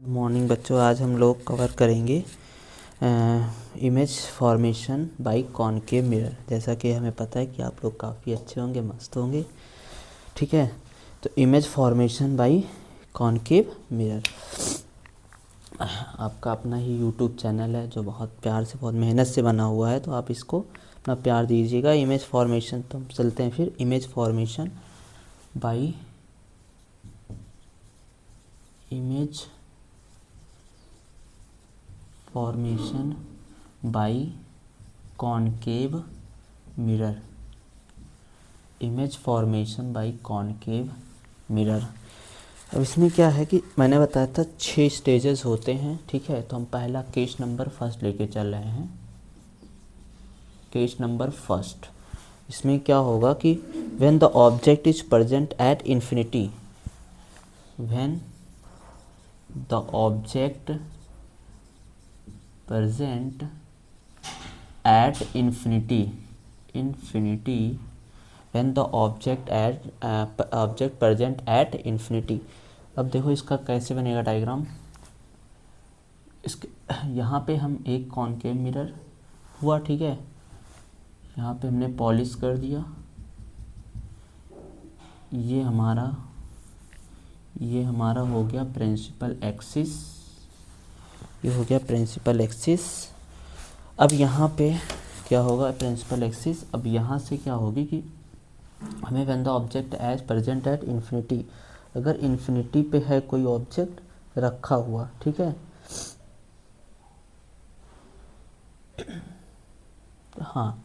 Morning बच्चों, आज हम लोग कवर करेंगे image formation by concave mirror. जैसा कि हमें पता है कि आप लोग काफ़ी अच्छे होंगे, मस्त होंगे। ठीक है, तो image formation by concave mirror आपका अपना ही यूट्यूब चैनल है जो बहुत प्यार से, बहुत मेहनत से बना हुआ है, तो आप इसको अपना प्यार दीजिएगा। इमेज फॉर्मेशन, तो हम चलते हैं फिर image formation by image formation by concave mirror. Image formation by concave mirror. अब इसमें क्या है कि मैंने बताया था 6 स्टेजेस होते हैं। ठीक है, तो हम पहला केस नंबर फर्स्ट लेके चल रहे हैं। केस नंबर फर्स्ट, इसमें क्या होगा कि when the object is present at infinity, when the object present at infinity when the object present at infinity। अब देखो इसका कैसे बनेगा डायग्राम। इसके यहाँ पे हम एक कॉनकेव मिरर हुआ, ठीक है, यहाँ पे हमने पॉलिश कर दिया। ये हमारा हो गया प्रिंसिपल एक्सिस, ये हो गया प्रिंसिपल एक्सिस। अब यहाँ पे क्या होगा प्रिंसिपल एक्सिस। अब यहाँ से क्या होगी कि हमें when the object as present at infinity, अगर इन्फिनिटी पे है कोई ऑब्जेक्ट रखा हुआ, ठीक है, हाँ,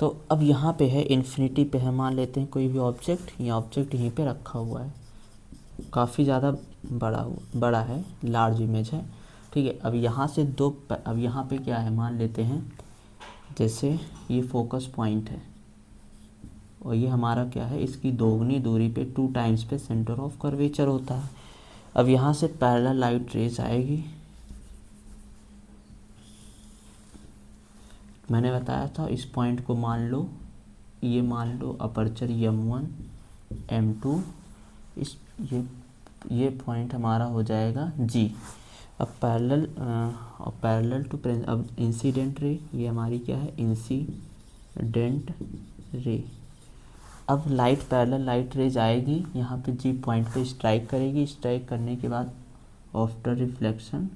तो अब यहाँ पे है इन्फिनिटी पे है, मान लेते हैं कोई भी ऑब्जेक्ट, ये ऑब्जेक्ट यहीं पे रखा हुआ है, काफ़ी ज़्यादा बड़ा है, लार्ज इमेज है। ठीक है, अब यहाँ से अब यहाँ पे क्या है, मान लेते हैं जैसे ये फोकस पॉइंट है और ये हमारा क्या है, इसकी दोगुनी दूरी पे 2 टाइम्स पे सेंटर ऑफ कर्वेचर होता है। अब यहाँ से पैरेलल लाइट रेज आएगी। मैंने बताया था इस पॉइंट को मान लो अपर्चर M1 M2, इस ये पॉइंट हमारा हो जाएगा G। अब पैरेलल टू अब इंसिडेंट रे, ये हमारी क्या है, इंसिडेंट रे। अब पैरेलल लाइट रेज आएगी, यहाँ पे G पॉइंट पे स्ट्राइक करेगी। स्ट्राइक करने के बाद after reflection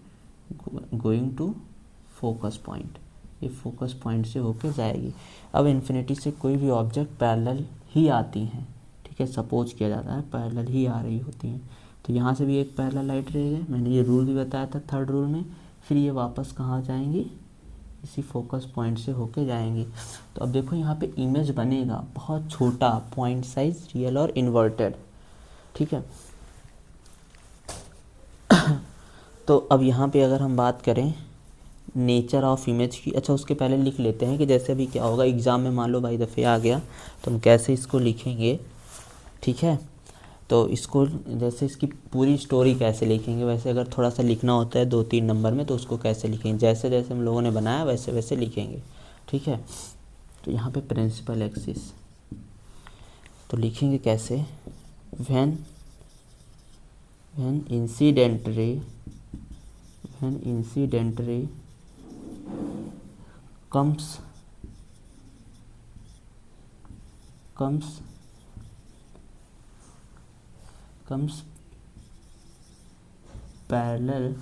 going to focus point, ये फोकस पॉइंट से होके जाएगी। अब इन्फिनिटी से कोई भी ऑब्जेक्ट पैरेलल ही आती हैं, ठीक है, सपोज किया जाता है पैरेलल ही आ रही होती हैं, तो यहाँ से भी एक पैरेलल लाइट रेज है। मैंने ये रूल भी बताया था थर्ड रूल में। फिर ये वापस कहाँ जाएंगी, इसी फोकस पॉइंट से होके जाएंगी। तो अब देखो यहाँ पे इमेज बनेगा बहुत छोटा, पॉइंट साइज रियल और इन्वर्टेड। ठीक है, तो अब यहाँ पे अगर हम बात करें नेचर ऑफ इमेज की, अच्छा उसके पहले लिख लेते हैं कि जैसे अभी क्या होगा एग्ज़ाम में, मान लो भाई दफ़े आ गया तो हम कैसे इसको लिखेंगे। ठीक है, तो इसको जैसे इसकी पूरी स्टोरी कैसे लिखेंगे, वैसे अगर थोड़ा सा लिखना होता है 2-3 नंबर में, तो उसको कैसे लिखेंगे, जैसे जैसे हम लोगों ने बनाया वैसे वैसे लिखेंगे। ठीक है, तो यहाँ पे प्रिंसिपल एक्सिस तो लिखेंगे कैसे, when incident ray comes parallel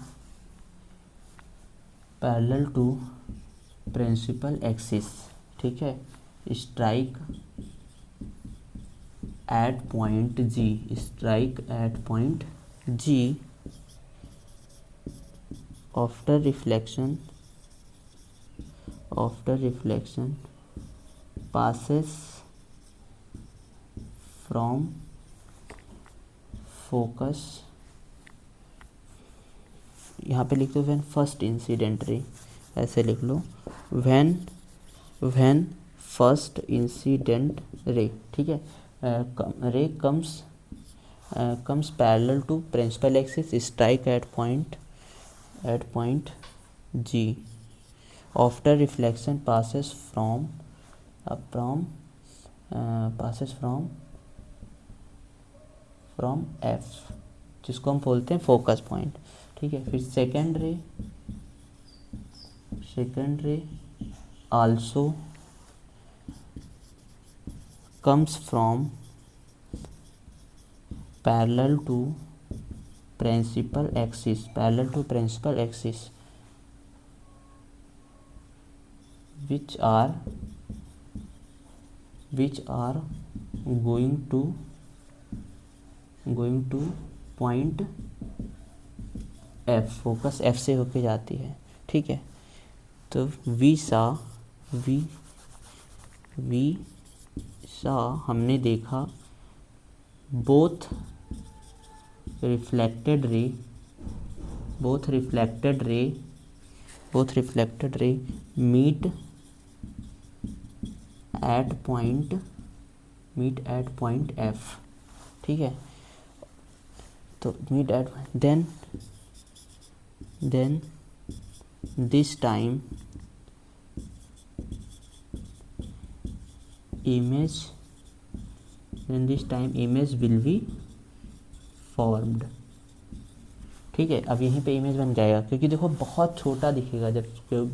to principal axis, ठीक है, strike at point G after reflection passes from focus, यहाँ पे लिख दो व्हेन फर्स्ट इंसिडेंट रे, ऐसे लिख लो व्हेन फर्स्ट इंसिडेंट रे। ठीक है, ray comes parallel to principal axis, strike at point G after reflection passes from F, जिसको हम बोलते हैं फोकस पॉइंट। ठीक है। फिर second ray also comes from parallel to principal axis which are going to point F, focus F से होके जाती है, ठीक है। तो वी सा हमने देखा both reflected ray meet at point F, ठीक है। तो meet at then this time image will be formed, ठीक है। अब यहीं पे इमेज बन जाएगा, क्योंकि देखो बहुत छोटा दिखेगा, जब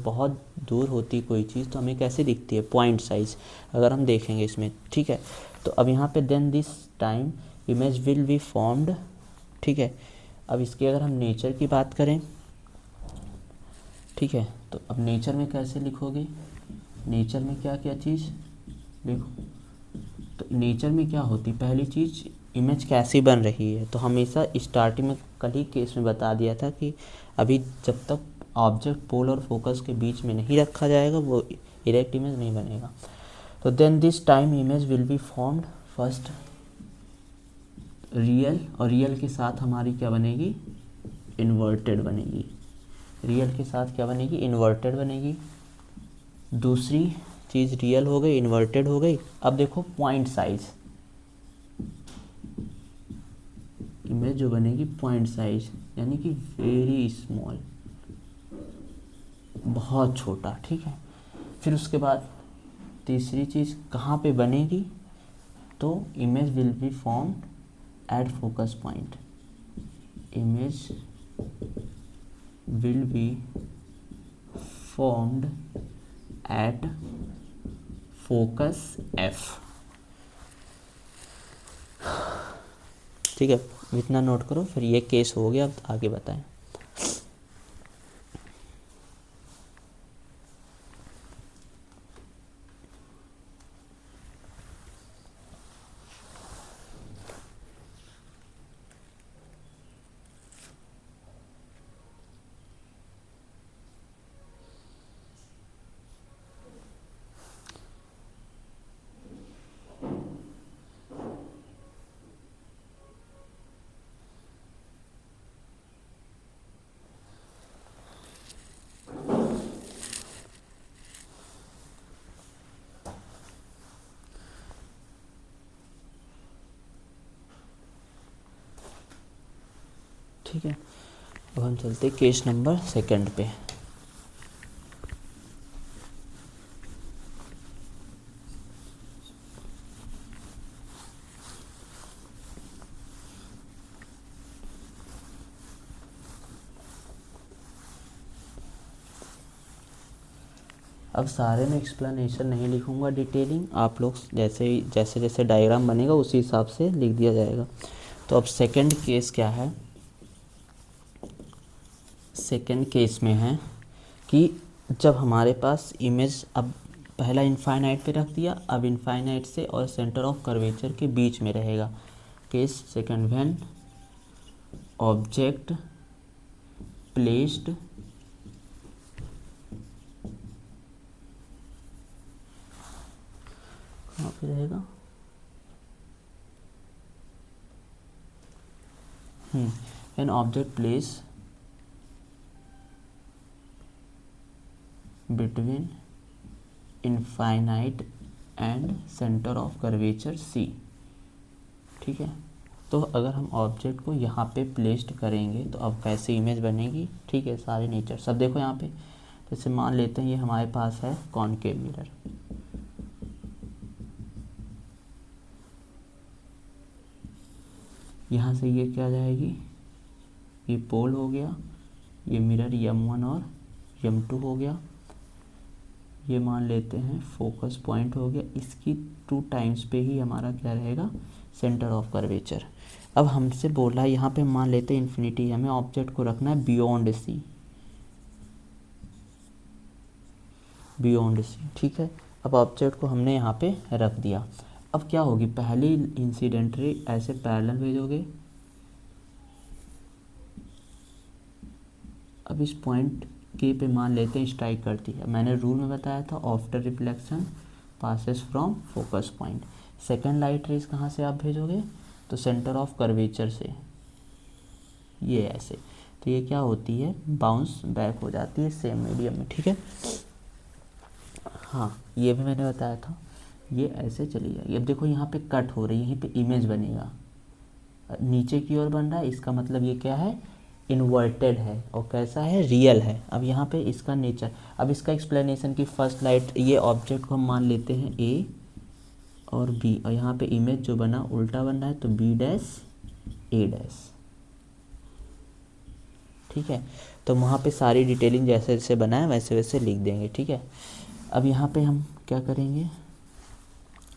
बहुत दूर होती कोई चीज़ तो हमें कैसे दिखती है, पॉइंट साइज, अगर हम देखेंगे इसमें, ठीक है। तो अब यहाँ पे then this time image will be formed, ठीक है। अब इसकी अगर हम नेचर की बात करें, ठीक है, तो अब नेचर में कैसे लिखोगे, नेचर में क्या क्या चीज़ देखो, तो नेचर में क्या होती, पहली चीज़ इमेज कैसी बन रही है। तो हमेशा स्टार्टिंग में कल ही केस में बता दिया था कि अभी जब तक ऑब्जेक्ट पोल और फोकस के बीच में नहीं रखा जाएगा वो इरेक्ट इमेज नहीं बनेगा। तो then this time image will be formed first real, और रियल के साथ हमारी क्या बनेगी, इन्वर्टेड बनेगी। रियल के साथ क्या बनेगी, इन्वर्टेड बनेगी। दूसरी चीज़ रियल हो गई, इन्वर्टेड हो गई। अब देखो पॉइंट साइज, इमेज जो बनेगी पॉइंट साइज यानी कि वेरी स्मॉल, बहुत छोटा, ठीक है। फिर उसके बाद तीसरी चीज़ कहाँ पे बनेगी, तो image will be formed at focus point, image will be formed at focus F, ठीक है। इतना नोट करो, फिर ये केस हो गया। अब आगे बताएं। ठीक है, अब हम चलते केस नंबर सेकंड पे। अब सारे में एक्सप्लेनेशन नहीं लिखूंगा डिटेलिंग, आप लोग जैसे डायग्राम बनेगा उसी हिसाब से लिख दिया जाएगा। तो अब सेकंड केस क्या है, सेकंड केस में है कि जब हमारे पास इमेज, अब पहला इनफाइनाइट पे रख दिया, अब इनफाइनाइट से और सेंटर ऑफ कर्वेचर के बीच में रहेगा। Case second, when object placed कहाँ पे रहेगा, when object place between infinite and centre of curvature C, ठीक है। तो अगर हम ऑब्जेक्ट को यहाँ पे प्लेस्ड करेंगे तो अब कैसे इमेज बनेगी, ठीक है। सारे नेचर सब देखो यहाँ पे, जैसे मान लेते हैं ये हमारे पास है कॉनकेव मिरर, यहाँ से ये क्या जाएगी, ये पोल हो गया, ये मिरर M1 और M2 हो गया, ये मान लेते हैं फोकस पॉइंट हो गया, इसकी 2 टाइम्स पे ही हमारा क्या रहेगा, सेंटर ऑफ कर्वेचर। अब हमसे बोला यहाँ पे मान लेते हैं इन्फिनिटी, हमें ऑब्जेक्ट को रखना है बियॉन्ड सी, बियॉन्ड सी, ठीक है। अब ऑब्जेक्ट को हमने यहाँ पे रख दिया, अब क्या होगी, पहली इंसिडेंट रे ऐसे पैरेलल भेजोगे, अब इस पॉइंट के पे मान लेते हैं स्ट्राइक करती है, मैंने रूल में बताया था after reflection passes from focus point. Second light rays कहाँ से आप भेजोगे, तो सेंटर ऑफ कर्वेचर से, ये ऐसे, तो ये क्या होती है, बाउंस बैक हो जाती है सेम मीडियम में, ठीक है। हाँ ये भी मैंने बताया था, ये ऐसे चली जाएगी। अब देखो यहाँ पे कट हो रही है, यहीं पे इमेज बनेगा, नीचे की ओर बन रहा है, इसका मतलब ये क्या है, इन्वर्टेड है, और कैसा है, रियल है। अब यहाँ पे इसका नेचर, अब इसका एक्सप्लेनेशन की फर्स्ट लाइट, ये ऑब्जेक्ट को हम मान लेते हैं ए और बी, और यहाँ पे इमेज जो बना उल्टा बन रहा है, तो बी डैश ए डैश, ठीक है। तो वहाँ पे सारी डिटेलिंग जैसे जैसे बना है वैसे वैसे लिख देंगे, ठीक है। अब यहाँ पे हम क्या करेंगे,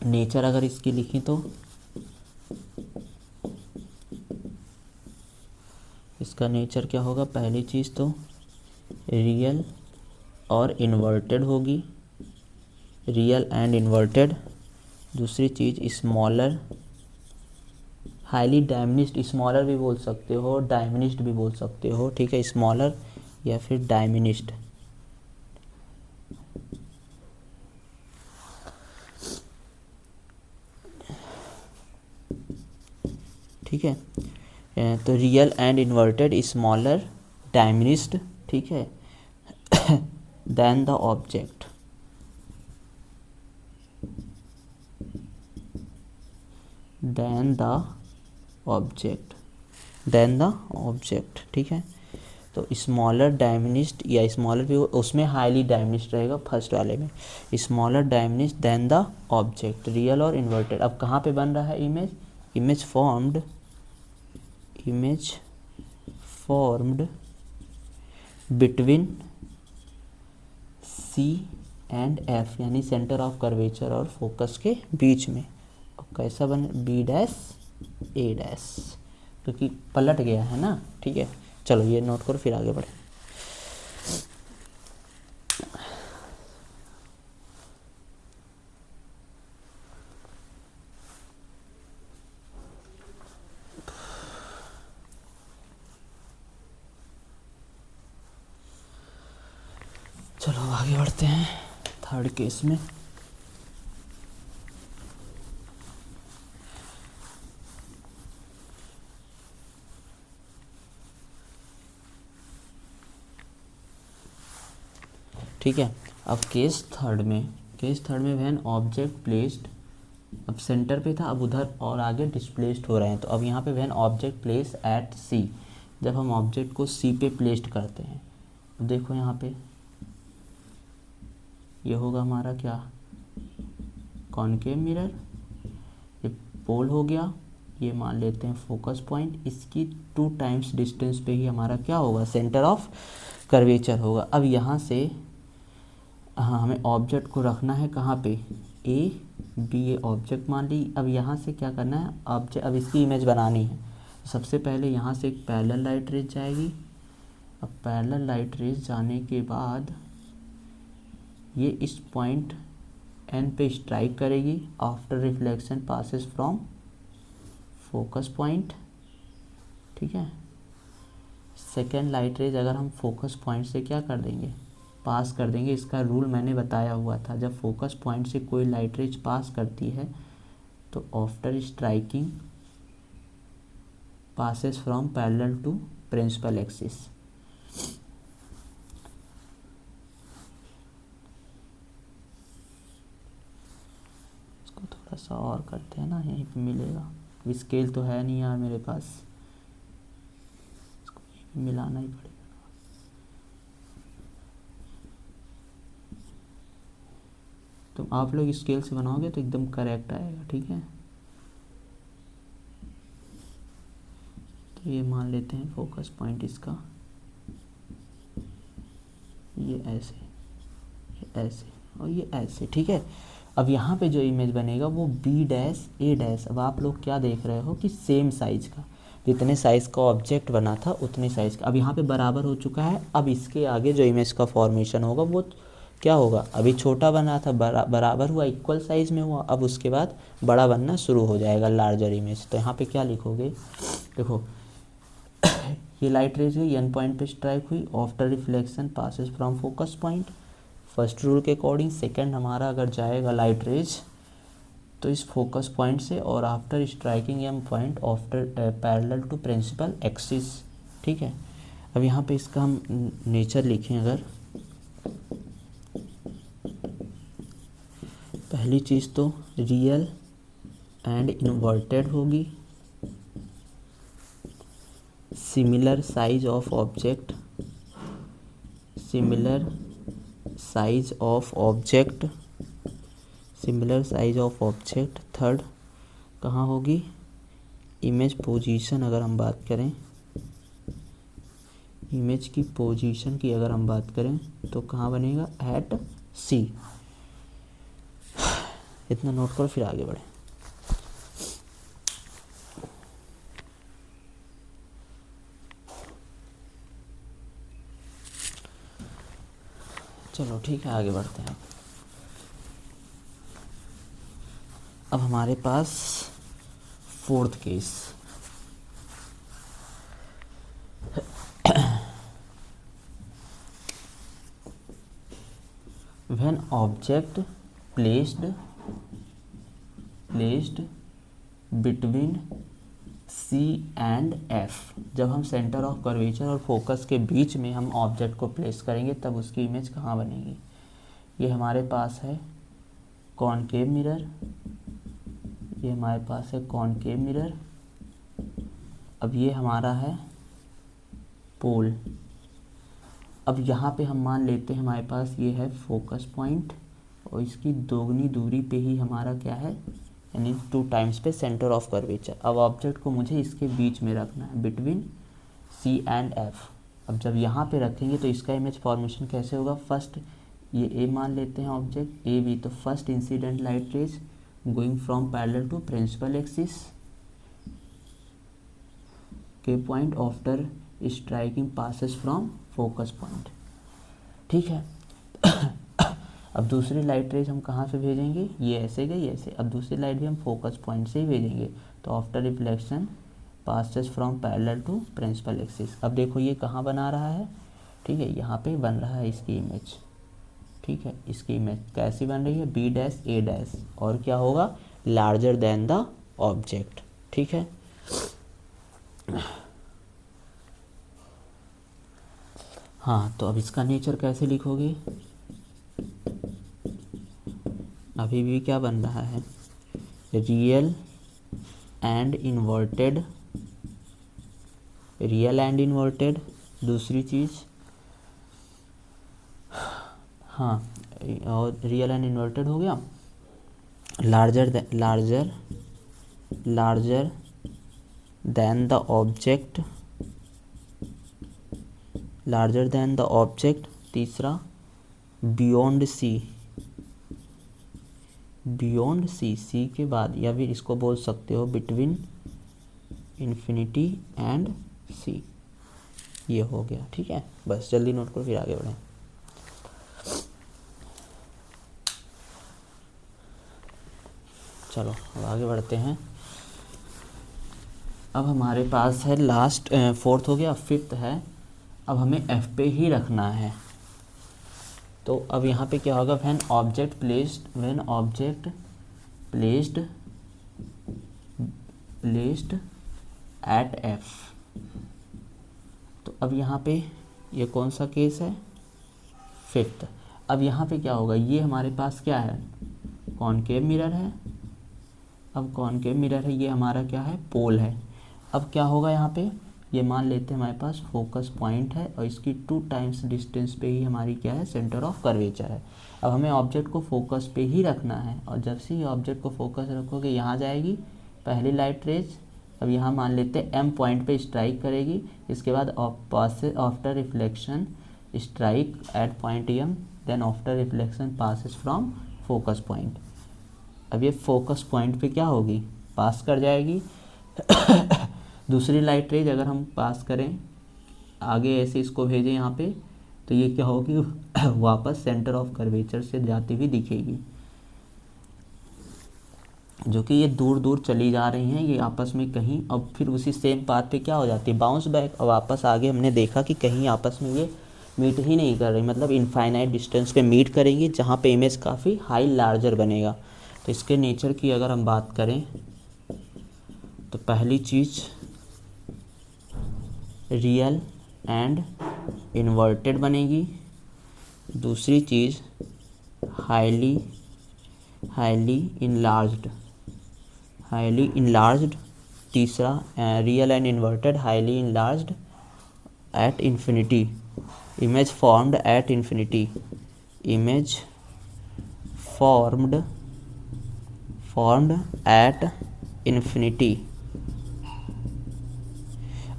नेचर अगर इसकी लिखी तो इसका नेचर क्या होगा, पहली चीज़ तो रियल और इन्वर्टेड होगी, रियल एंड इन्वर्टेड। दूसरी चीज़ स्मॉलर, हाईली डायमिनिस्ड, स्मॉलर भी बोल सकते हो, डायमिनिस्ड भी बोल सकते हो, ठीक है, स्मॉलर या फिर डायमिनिस्ड, ठीक है। तो real and inverted, smaller, diminished, ठीक है, then the object, then the object, then the object, ठीक है। तो स्मॉलर डायमिनिस्ड, या स्मॉलर भी उसमें हाईली डायमिनिस्ड रहेगा फर्स्ट वाले में, smaller diminished than the object, real और इन्वर्टेड। अब कहाँ पे बन रहा है image, image formed, image formed between C and F, यानी सेंटर ऑफ कर्वेचर और फोकस के बीच में। और कैसा बने, बी डैश ए डैश, क्योंकि पलट गया है ना, ठीक है। चलो ये नोट करो, फिर आगे बढ़े। चलो आगे बढ़ते हैं थर्ड केस में। ठीक है, अब केस थर्ड में व्हेन ऑब्जेक्ट प्लेस्ड, अब सेंटर पे था, अब उधर और आगे डिस्प्लेस्ड हो रहे हैं। तो अब यहाँ पे व्हेन ऑब्जेक्ट प्लेस एट सी, जब हम ऑब्जेक्ट को सी पे प्लेस्ड करते हैं, देखो यहाँ पे ये होगा हमारा क्या, कॉनकेव मिरर, ये पोल हो गया, ये मान लेते हैं फोकस पॉइंट, इसकी 2 टाइम्स डिस्टेंस पे ही हमारा क्या होगा, सेंटर ऑफ कर्वेचर होगा। अब यहाँ से हाँ हमें ऑब्जेक्ट को रखना है कहाँ पे, ए बी, ये ऑब्जेक्ट मान ली। अब यहाँ से क्या करना है, ऑब्जेक्ट, अब इसकी इमेज बनानी है। सबसे पहले यहाँ से एक पैरेलल लाइट रेज जाएगी। अब पैरेलल लाइट रेज जाने के बाद ये इस पॉइंट एन पे स्ट्राइक करेगी, after reflection passes from focus point, ठीक है। सेकेंड लाइट रेज अगर हम फोकस पॉइंट से क्या कर देंगे, पास कर देंगे, इसका रूल मैंने बताया हुआ था, जब फोकस पॉइंट से कोई लाइट रेज पास करती है तो after striking passes from parallel to principal axis. इसको थोड़ा सा और करते हैं ना, यहीं पे मिलेगा, स्केल तो है नहीं यार मेरे पास, इसको मिलाना ही पड़ेगा। तो आप लोग स्केल से बनाओगे तो एकदम करेक्ट आएगा, ठीक है। तो ये मान लेते हैं फोकस पॉइंट इसका, ये ऐसे, ये ऐसे और ये ऐसे, ठीक है। अब यहाँ पे जो इमेज बनेगा वो बी डैश ए डैश। अब आप लोग क्या देख रहे हो कि सेम साइज़ का, जितने साइज़ का ऑब्जेक्ट बना था उतने साइज़ का अब यहाँ पे बराबर हो चुका है। अब इसके आगे जो इमेज का फॉर्मेशन होगा वो क्या होगा, अभी छोटा बना था, बराबर हुआ, इक्वल साइज़ में हुआ, अब उसके बाद बड़ा बनना शुरू हो जाएगा, लार्जर इमेज। तो यहाँ पे क्या लिखोगे, देखो ये लाइट रेज हुई, एन पॉइंट पे स्ट्राइक हुई, after reflection passes from focus point, first rule के अकॉर्डिंग। सेकंड हमारा अगर जाएगा लाइट रेज तो इस फोकस पॉइंट से, और after striking M point after parallel to principal axis, ठीक है। अब यहाँ पे इसका हम नेचर लिखें अगर, पहली चीज़ तो रियल एंड इन्वर्टेड होगी, similar size of object, similar size of object, similar size of object. Third कहाँ होगी, इमेज पोजीशन, अगर हम बात करें इमेज की पोजीशन की अगर हम बात करें तो कहाँ बनेगा, एट सी। इतना नोट करो फिर आगे बढ़े। चलो ठीक है, आगे बढ़ते हैं। अब हमारे पास fourth case, when object placed between C and F, जब हम सेंटर ऑफ कर्वेचर और फोकस के बीच में हम ऑब्जेक्ट को प्लेस करेंगे तब उसकी इमेज कहाँ बनेगी। ये हमारे पास है कॉनकेव मिरर, ये हमारे पास है कॉनकेव मिरर। अब ये हमारा है पोल। अब यहाँ पे हम मान लेते हैं हमारे पास ये है फोकस पॉइंट, और इसकी दोगुनी दूरी पे ही हमारा क्या है, यानी 2 टाइम्स पे सेंटर ऑफ कर्वेचर। अब ऑब्जेक्ट को मुझे इसके बीच में रखना है, बिटवीन सी एंड एफ। अब जब यहाँ पे रखेंगे तो इसका इमेज फॉर्मेशन कैसे होगा, फर्स्ट ये ए मान लेते हैं ऑब्जेक्ट ए बी, तो first incident light rays going from parallel to principal axis के point after striking passes from focus point, ठीक है। अब दूसरी लाइट रेज हम कहाँ से भेजेंगे, ये ऐसे गई ऐसे, अब दूसरी लाइट भी हम फोकस पॉइंट से ही भेजेंगे, तो after reflection passes from parallel to principal axis. अब देखो ये कहाँ बना रहा है, ठीक है, यहाँ पे बन रहा है इसकी इमेज, ठीक है। इसकी इमेज कैसी बन रही है, बी डैश ए डैश, और क्या होगा, लार्जर देन द ऑब्जेक्ट, ठीक है। हाँ, तो अब इसका नेचर कैसे लिखोगे, अभी भी क्या बन रहा है, real and inverted, real and inverted. दूसरी चीज़, हाँ, और रियल एंड इन्वर्टेड हो गया, larger than the object, larger than the object. तीसरा बियॉन्ड सी, बियॉन्ड सी, सी के बाद, या फिर इसको बोल सकते हो बिटवीन इन्फिनिटी एंड सी, ये हो गया, ठीक है। बस जल्दी नोट करो फिर आगे बढ़ें। चलो अब आगे बढ़ते हैं। अब हमारे पास है लास्ट, फोर्थ हो गया, फिफ्थ है। अब हमें एफ पे ही रखना है, तो अब यहाँ पे क्या होगा, when object placed at F. तो अब यहाँ पे ये कौन सा केस है, फिफ्थ। अब यहाँ पे क्या होगा, ये हमारे पास क्या है, कॉनकेव मिरर है। अब कॉनकेव मिरर है, ये हमारा क्या है, पोल है। अब क्या होगा, यहाँ पे ये मान लेते हैं हमारे पास फोकस पॉइंट है, और इसकी 2 टाइम्स डिस्टेंस पे ही हमारी क्या है, सेंटर ऑफ कर्वेचर है। अब हमें ऑब्जेक्ट को फोकस पे ही रखना है, और जब से ही ऑब्जेक्ट को फोकस रखोगे यहाँ जाएगी पहली लाइट रेज। अब यहाँ मान लेते हैं एम पॉइंट पे स्ट्राइक करेगी, इसके बाद after reflection strike at point M, then after reflection passes from focus point. अब ये फोकस पॉइंट पे क्या होगी, पास कर जाएगी। दूसरी लाइट रेज अगर हम पास करें आगे ऐसे इसको भेजें यहाँ पे, तो ये क्या होगी वापस सेंटर ऑफ कर्वेचर से जाती हुई दिखेगी, जो कि ये दूर दूर चली जा रही हैं ये आपस में कहीं, अब फिर उसी सेम पाथ पे क्या हो जाती है, बाउंस बैक। और वापस आगे हमने देखा कि कहीं आपस में ये मीट ही नहीं कर रही, मतलब इनफाइनाइट डिस्टेंस पे मीट करेंगी, जहाँ पे इमेज काफ़ी हाई लार्जर बनेगा। तो इसके नेचर की अगर हम बात करें तो पहली चीज़ रियल एंड इन्वर्टेड बनेगी, दूसरी चीज़ हाईली इनलार्ज्ड, तीसरा real and inverted highly enlarged at infinity, image formed at infinity, image formed at infinity.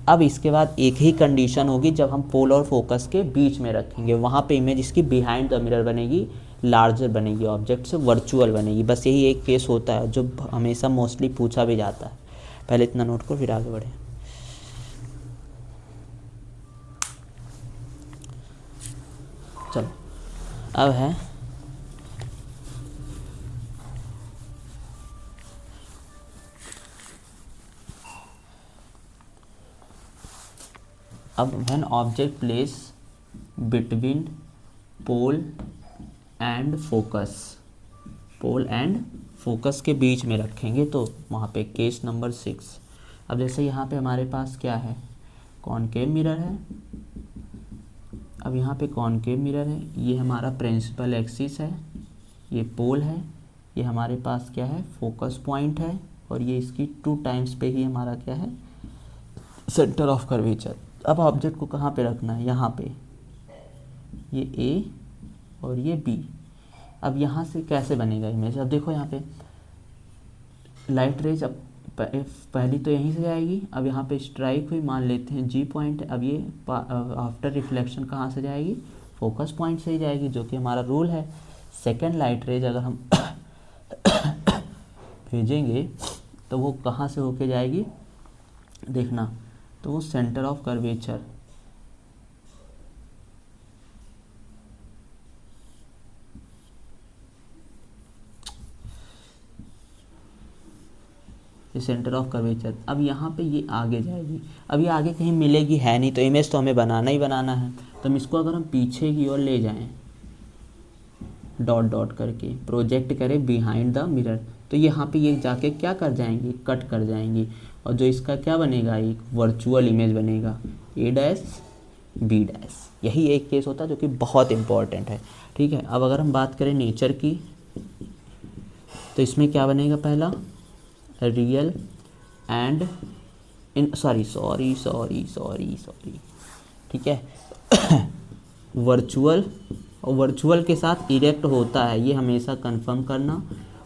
अब इसके बाद एक ही कंडीशन होगी, जब हम पोल और फोकस के बीच में रखेंगे वहाँ पे इमेज इसकी बिहाइंड द मिरर बनेगी, लार्जर बनेगी, ऑब्जेक्ट से वर्चुअल बनेगी। बस यही एक केस होता है जो हमेशा मोस्टली पूछा भी जाता है। पहले इतना नोट करो फिर आगे बढ़े। चलो अब है अब when object place between pole and focus के बीच में रखेंगे तो वहाँ पे केस नंबर 6। अब जैसे यहाँ पे हमारे पास क्या है, कॉनकेव मिरर है। अब यहाँ पे कॉनकेव मिरर है, ये हमारा प्रिंसिपल एक्सिस है, ये पोल है, ये हमारे पास क्या है, फोकस पॉइंट है, और ये इसकी 2 टाइम्स पे ही हमारा क्या है, सेंटर ऑफ कर्वेचर। अब ऑब्जेक्ट को कहाँ पे रखना है, यहाँ पे, ये ए और ये बी। अब यहाँ से कैसे बनेगा इमेज, अब देखो यहाँ पे लाइट रेज अब पहली तो यहीं से जाएगी। अब यहाँ पे स्ट्राइक हुई, मान लेते हैं जी पॉइंट। अब ये आफ्टर रिफ्लेक्शन कहाँ से जाएगी, फोकस पॉइंट से ही जाएगी, जो कि हमारा रूल है। सेकेंड लाइट रेज अगर हम भेजेंगे तो वो कहाँ से होके जाएगी देखना, तो वो सेंटर ऑफ कर्वेचर, ये सेंटर ऑफ कर्वेचर। अब यहाँ पे ये आगे जाएगी, अब ये आगे कहीं मिलेगी है नहीं, तो इमेज तो हमें बनाना ही बनाना है। तो हम इसको अगर हम पीछे की ओर ले जाएं, डॉट डॉट करके प्रोजेक्ट करें बिहाइंड द मिरर, तो यहाँ पे ये जाके क्या कर जाएंगी, कट कर जाएंगी, और जो इसका क्या बनेगा, एक वर्चुअल इमेज बनेगा, ए डैश बी डैश। यही एक केस होता है जो कि बहुत इंपॉर्टेंट है। ठीक है, अब अगर हम बात करें नेचर की, तो इसमें क्या बनेगा, पहला रियल एंड सॉरी, ठीक है, वर्चुअल, और वर्चुअल के साथ इरेक्ट होता है, ये हमेशा कंफर्म करना।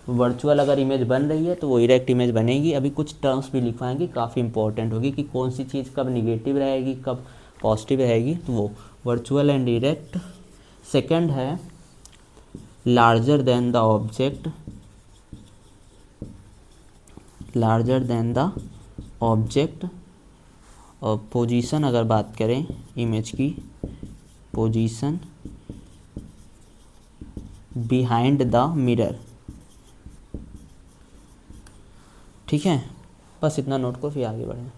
वर्चुअल अगर इमेज बन रही है तो वो इरेक्ट इमेज बनेगी। अभी कुछ टर्म्स भी लिखवाएंगे, काफ़ी इंपॉर्टेंट होगी कि कौन सी चीज़ कब निगेटिव रहेगी कब पॉजिटिव रहेगी, तो वो वर्चुअल एंड इरेक्ट। सेकंड है लार्जर देन द ऑब्जेक्ट, और पोजीशन अगर बात करें इमेज की, पोजीशन बिहाइंड द मिरर। ठीक है, बस इतना नोट करो फिर आगे बढ़ें।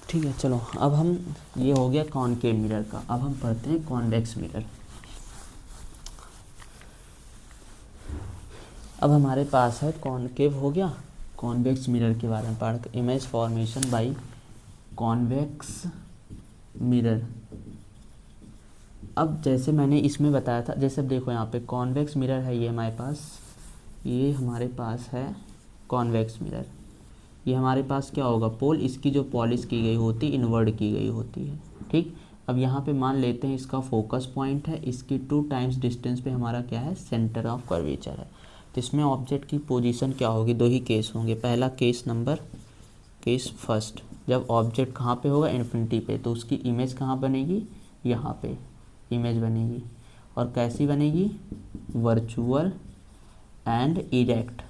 ठीक है, चलो अब हम, ये हो गया कॉनकेव मिरर का। अब हम पढ़ते हैं कॉन्वेक्स मिरर। अब हमारे पास है कॉनकेव हो गया, कॉन्वेक्स मिरर के बारे में पढ़, image formation by convex mirror. अब जैसे मैंने इसमें बताया था, जैसे अब देखो यहाँ पे कॉन्वेक्स मिरर है, ये हमारे पास, ये हमारे पास है कॉन्वेक्स मिरर। ये हमारे पास क्या होगा, पोल, इसकी जो पॉलिश की गई होती, इन्वर्ट की गई होती है, ठीक। अब यहाँ पे मान लेते हैं इसका फोकस पॉइंट है, इसकी 2 टाइम्स डिस्टेंस पे हमारा क्या है, सेंटर ऑफ कर्वेचर है। तो इसमें ऑब्जेक्ट की पोजीशन क्या होगी, 2 ही केस होंगे। पहला केस नंबर, केस फर्स्ट, जब ऑब्जेक्ट कहाँ पे होगा, इन्फिनिटी पे, तो उसकी इमेज कहाँ बनेगी, यहाँ पे इमेज बनेगी। और कैसी बनेगी, virtual and erect.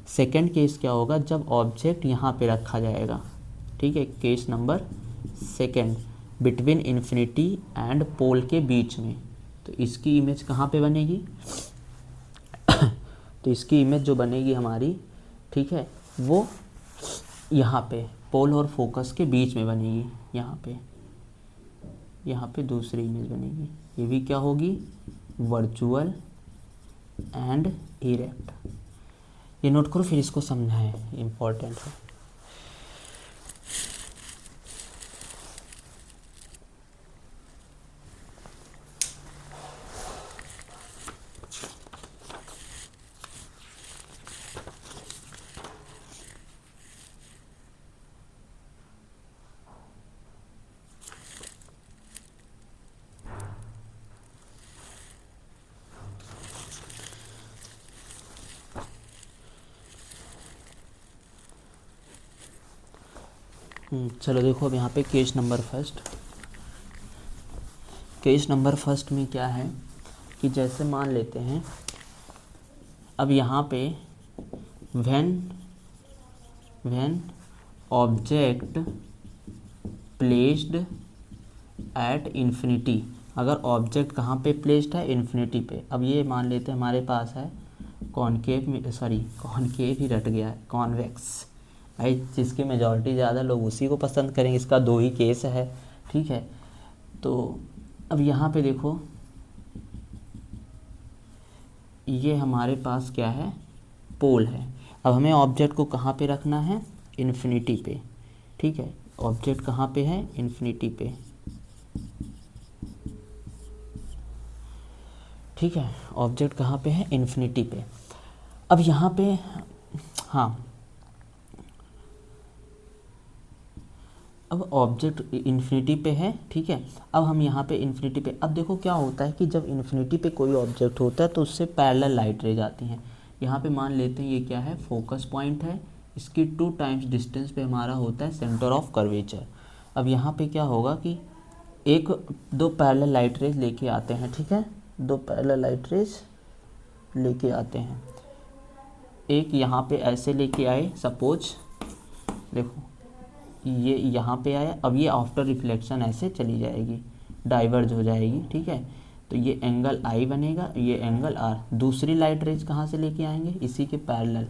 Second case क्या होगा, जब ऑब्जेक्ट यहाँ पे रखा जाएगा, ठीक है, case number second, between infinity and pole के बीच में, तो इसकी इमेज कहाँ पे बनेगी तो इसकी इमेज जो बनेगी हमारी, ठीक है, वो यहाँ पे पोल और फोकस के बीच में बनेगी, यहाँ पे दूसरी इमेज बनेगी, ये भी क्या होगी, वर्चुअल एंड इरेक्ट। ये नोट करो, फिर इसको समझाएं, इम्पोर्टेंट है। चलो देखो, अब यहाँ पे केस नंबर फर्स्ट में क्या है कि जैसे मान लेते हैं, अब यहाँ पे when object placed at infinity, अगर ऑब्जेक्ट कहाँ पे प्लेस्ड है, इन्फिनिटी पे। अब ये मान लेते हैं हमारे पास है कॉन्केव ही रट गया है, कॉन्वेक्स भाई, जिसकी मेजॉरिटी ज़्यादा लोग उसी को पसंद करेंगे। इसका 2 ही केस है, ठीक है। तो अब यहाँ पे देखो, ये हमारे पास क्या है, पोल है। अब हमें ऑब्जेक्ट को कहाँ पे रखना है, इन्फिनिटी पे, ठीक है। ऑब्जेक्ट कहाँ पे है, इन्फिनिटी पे, ठीक है। ऑब्जेक्ट कहाँ पे है, इन्फिनिटी पे। अब यहाँ पे, हाँ, अब ऑब्जेक्ट इन्फिनिटी पे है, ठीक है। अब हम यहाँ पे इन्फिनिटी पे, अब देखो क्या होता है कि जब इन्फिनिटी पे कोई ऑब्जेक्ट होता है तो उससे पैरेलल लाइट रेज आती हैं। यहाँ पे मान लेते हैं ये क्या है, फोकस पॉइंट है, इसकी 2 टाइम्स डिस्टेंस पे हमारा होता है सेंटर ऑफ कर्वेचर। अब यहाँ पे क्या होगा कि 2 पैरेलल लाइट रेज लेके आते हैं, ठीक है, 2 पैरेलल लाइट रेज लेके आते हैं। एक यहाँ पे ऐसे लेके आए, सपोज देखो ये यहाँ पे आया, अब ये आफ्टर रिफ्लेक्शन ऐसे चली जाएगी, डाइवर्ज हो जाएगी, ठीक है। तो ये एंगल आई बनेगा, ये एंगल आर। दूसरी लाइट रेज कहाँ से लेके आएंगे, इसी के पैरेलल,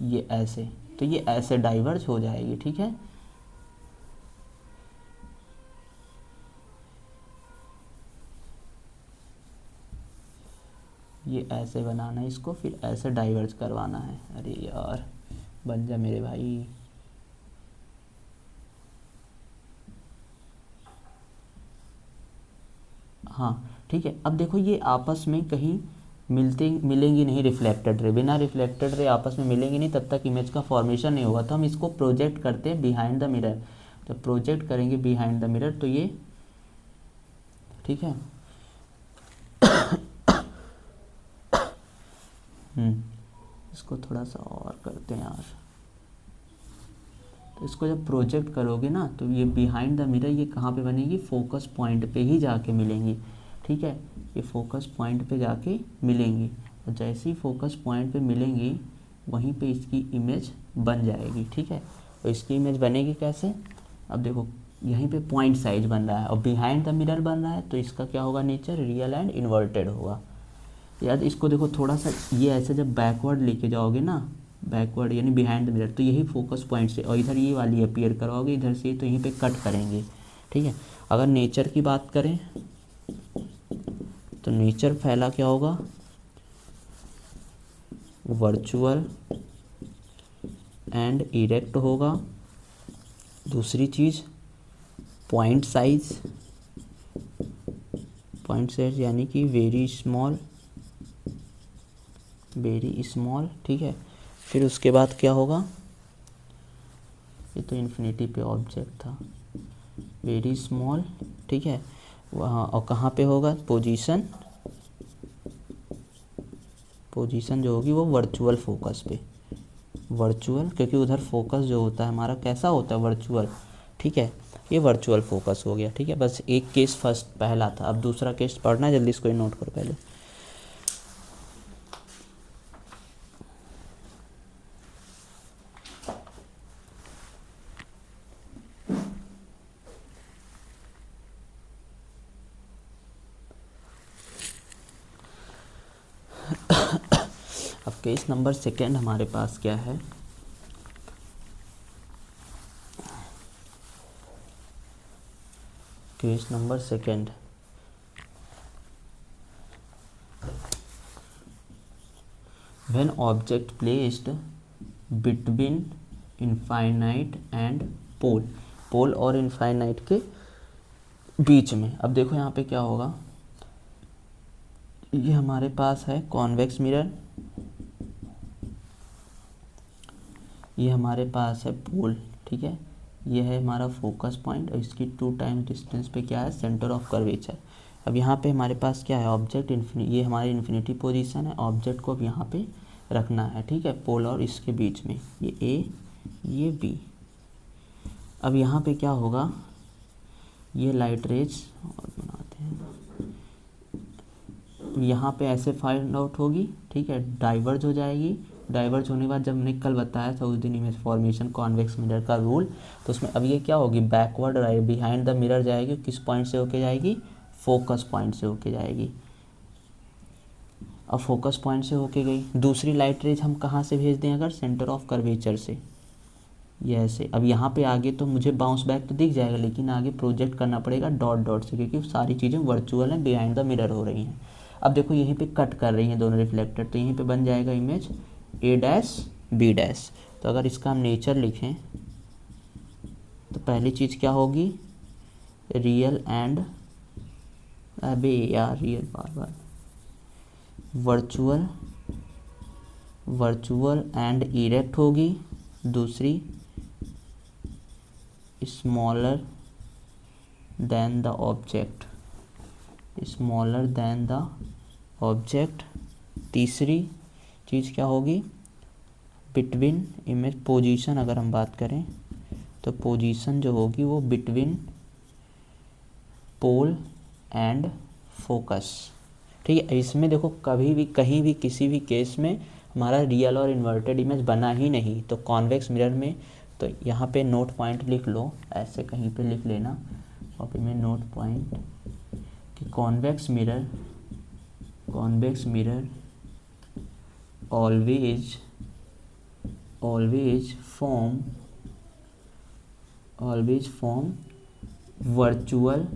ये ऐसे, तो ये ऐसे डाइवर्ज हो जाएगी, ठीक है। ये ऐसे बनाना है इसको, फिर ऐसे डाइवर्ज करवाना है। अरे यार बन जा मेरे भाई। हाँ ठीक है। अब देखो ये आपस में कहीं मिलेंगी नहीं, रिफ्लेक्टेड रे, बिना रिफ्लेक्टेड रे आपस में मिलेंगी नहीं, तब तक इमेज का फॉर्मेशन नहीं होगा। तो हम इसको प्रोजेक्ट करते हैं बिहाइंड द मिरर। तो प्रोजेक्ट करेंगे बिहाइंड द मिरर, तो ये ठीक है। इसको थोड़ा सा और करते हैं यार। तो इसको जब प्रोजेक्ट करोगे ना, तो ये बिहाइंड द मिरर ये कहाँ पे बनेगी, फोकस पॉइंट पे ही जाके मिलेंगी, ठीक है। ये फोकस पॉइंट पे जाके मिलेंगी, और जैसे ही फोकस पॉइंट पे मिलेंगी वहीं पे इसकी इमेज बन जाएगी, ठीक है। तो इसकी इमेज बनेगी कैसे, अब देखो यहीं पे पॉइंट साइज बन रहा है और बिहाइंड द मिरर बन रहा है, तो इसका क्या होगा, नेचर रियल एंड इन्वर्टेड होगा। यार इसको देखो थोड़ा सा, ये ऐसे जब बैकवर्ड लेके जाओगे ना, बैकवर्ड यानी बिहाइंड द मिरर, तो यही फोकस पॉइंट से, और इधर ये वाली अपीयर करवाओगे इधर से, तो यहीं पे कट करेंगे, ठीक है। अगर नेचर की बात करें तो नेचर पहला क्या होगा, वर्चुअल एंड इरेक्ट होगा। दूसरी चीज़ पॉइंट साइज यानी कि वेरी स्मॉल, ठीक है। फिर उसके बाद क्या होगा, ये तो इन्फिनिटी पे ऑब्जेक्ट था, वेरी स्मॉल, ठीक है। वहाँ और कहाँ पे होगा, पोजीशन जो होगी वो वर्चुअल फोकस पे, क्योंकि उधर फोकस जो होता है हमारा कैसा होता है, वर्चुअल, ठीक है। ये वर्चुअल फोकस हो गया, ठीक है। बस एक केस पहला था, अब दूसरा केस पढ़ना, जल्दी इसको नोट करो पहले। अब केस नंबर सेकेंड हमारे पास क्या है, case number second, when object placed between infinite and pole और इनफाइनाइट के बीच में। अब देखो यहाँ पे क्या होगा, ये हमारे पास है कॉन्वेक्स मिरर, ये हमारे पास है पोल, ठीक है। ये है हमारा फोकस पॉइंट और इसकी 2 टाइम डिस्टेंस पे क्या है, सेंटर ऑफ कर्वेचर। अब यहाँ पे हमारे पास क्या है, ऑब्जेक्ट ये हमारी इन्फिनिटी पोजीशन है, ऑब्जेक्ट को अब यहाँ पे रखना है, ठीक है, पोल और इसके बीच में, ये ए ये बी। अब यहाँ पे क्या होगा, ये लाइट रेज और बनाते हैं, यहाँ पे ऐसे फाइंड आउट होगी, ठीक है, डाइवर्ज हो जाएगी। डाइवर्ज होने के बाद, जब मैंने कल बताया था उस दिन इमेज फॉर्मेशन कॉन्वेक्स मिरर का रूल, तो उसमें अब ये क्या होगी, बैकवर्ड बिहाइंड द मिरर जाएगी, किस पॉइंट से होके जाएगी, फोकस पॉइंट से होके जाएगी। अब फोकस पॉइंट से होके गई, दूसरी लाइट रेज हम कहाँ से भेज दें, अगर सेंटर ऑफ कर्वेचर से, ये ऐसे। अब यहाँ पे आगे तो मुझे बाउंस बैक तो दिख जाएगा, लेकिन आगे प्रोजेक्ट करना पड़ेगा डॉट डॉट से, क्योंकि सारी चीज़ें वर्चुअल हैं, बिहाइंड द मिरर हो रही हैं। अब देखो यहीं पे कट कर रही हैं दोनों रिफ्लेक्टर, तो यहीं पे बन जाएगा image A dash B dash. तो अगर इसका हम नेचर लिखें तो पहली चीज़ क्या होगी, रियल एंड, अबे यार real bar virtual and erect होगी। दूसरी स्मॉलर देन द ऑब्जेक्ट, तीसरी चीज़ क्या होगी, बिटवीन इमेज पोजीशन, अगर हम बात करें तो पोजीशन जो होगी वो बिटवीन पोल एंड फोकस, ठीक है। इसमें देखो कभी भी कहीं भी किसी भी केस में हमारा रियल और इन्वर्टेड इमेज बना ही नहीं, तो कॉन्वेक्स मिरर में, तो यहाँ पे नोट पॉइंट लिख लो, ऐसे कहीं पे लिख लेना कॉपी में नोट पॉइंट, कि convex mirror always form virtual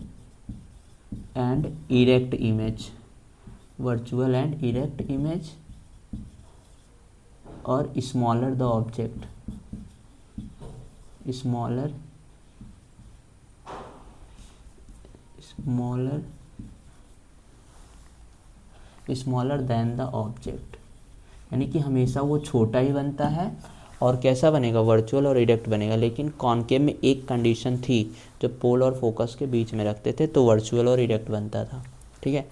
and erect image, और smaller the object, smaller than the object, यानी कि हमेशा वो छोटा ही बनता है, और कैसा बनेगा, वर्चुअल और इरेक्ट बनेगा। लेकिन कॉनकेव में एक कंडीशन थी, जो पोल और फोकस के बीच में रखते थे तो वर्चुअल और इरेक्ट बनता था, ठीक है।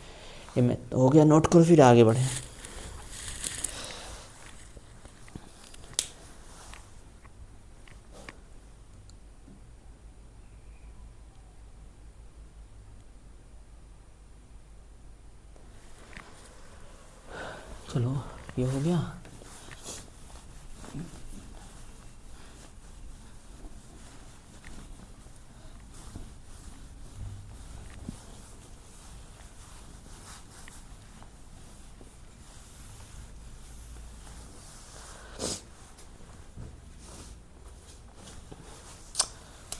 ये मैं हो गया, नोट करो, फिर आगे बढ़े। चलो ये हो गया।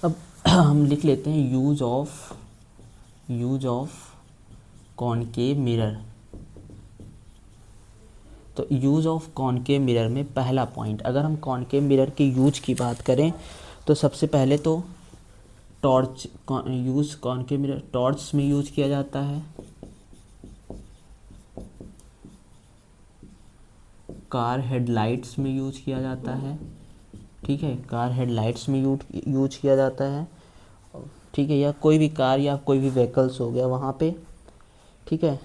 अब हम लिख लेते हैं यूज ऑफ कॉनकेव मिरर। तो यूज़ ऑफ कॉनकेव मिरर में पहला पॉइंट, अगर हम कॉनकेव मिरर के यूज की बात करें तो सबसे पहले तो torch use concave mirror torch में यूज किया जाता है, कार हेडलाइट्स में यूज किया जाता है, ठीक है, कार हेडलाइट्स में यूज किया जाता है, ठीक है, या कोई भी कार या कोई भी व्हीकल्स हो गया वहाँ पे, ठीक है।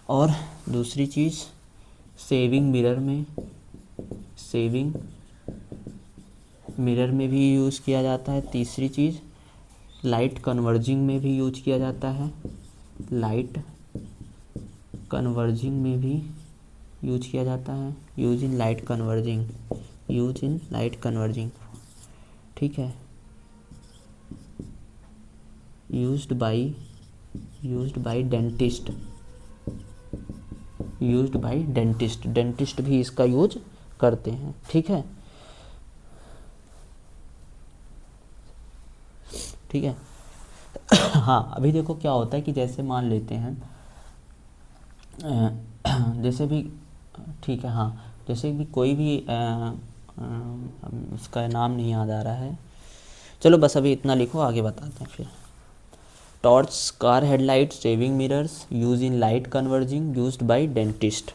और दूसरी चीज़ सेविंग मिरर में भी यूज़ किया जाता है। तीसरी चीज़ लाइट कन्वर्जिंग में भी यूज किया जाता है, लाइट कन्वर्जिंग में भी यूज किया जाता है, यूज इन लाइट कन्वर्जिंग, ठीक है। यूज्ड बाय डेंटिस्ट भी इसका यूज करते हैं, ठीक है, ठीक है। हाँ, अभी देखो क्या होता है कि जैसे मान लेते हैं जैसे भी, ठीक है, हाँ, जैसे भी कोई भी उसका नाम नहीं याद आ रहा है, चलो बस अभी इतना लिखो, आगे बताते हैं फिर। Torch, car headlight, saving mirrors, use in light converging, used by dentist.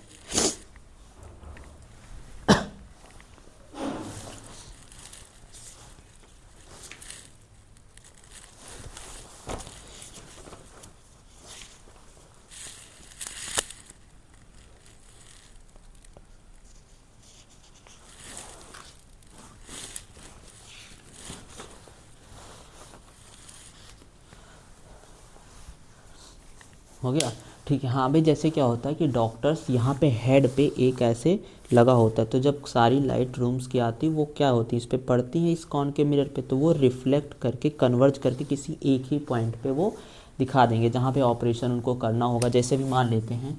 हो गया, ठीक है। हाँ भाई, जैसे क्या होता है कि डॉक्टर्स यहाँ पे हेड पे एक ऐसे लगा होता है, तो जब सारी लाइट रूम्स की आती है वो क्या होती है, इस पे पड़ती है, इस कॉनकेव मिरर पे, तो वो रिफ्लेक्ट करके कन्वर्ज करके किसी एक ही पॉइंट पे वो दिखा देंगे जहाँ पे ऑपरेशन उनको करना होगा। जैसे भी मान लेते हैं,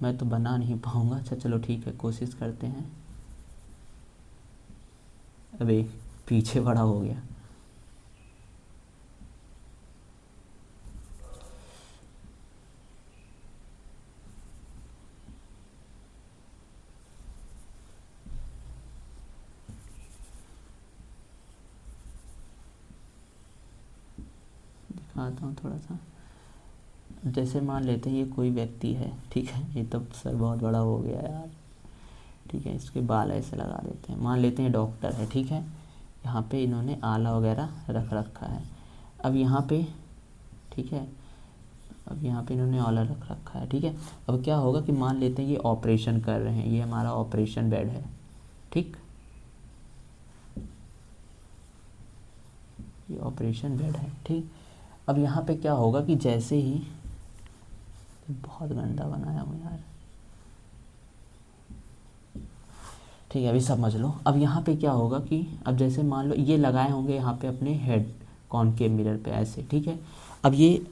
मैं तो बना नहीं पाऊँगा, अच्छा चलो ठीक है, कोशिश करते हैं। अबे पीछे बड़ा हो गया, दिखाता हूँ थोड़ा सा। जैसे मान लेते हैं ये कोई व्यक्ति है, ठीक है, ये तो सर बहुत बड़ा हो गया यार, ठीक है, इसके बाल ऐसे लगा देते हैं। मान लेते हैं डॉक्टर है, ठीक है, यहाँ पे इन्होंने आला वगैरह रख रखा है। अब यहाँ पे, ठीक है, अब यहाँ पे इन्होंने आला रख रखा है, ठीक है। अब क्या होगा कि मान लेते हैं ये ऑपरेशन कर रहे हैं, ये हमारा ऑपरेशन बेड है, ठीक, ये ऑपरेशन बेड है, ठीक। अब यहाँ पे क्या होगा कि जैसे ही, बहुत गंदा बनाया हूँ यार, ठीक है, अभी समझ लो। अब यहाँ पे क्या होगा कि अब जैसे मान लो ये लगाए होंगे यहाँ पे अपने हेड कॉनकेव मिरर पे ऐसे, ठीक है। अब ये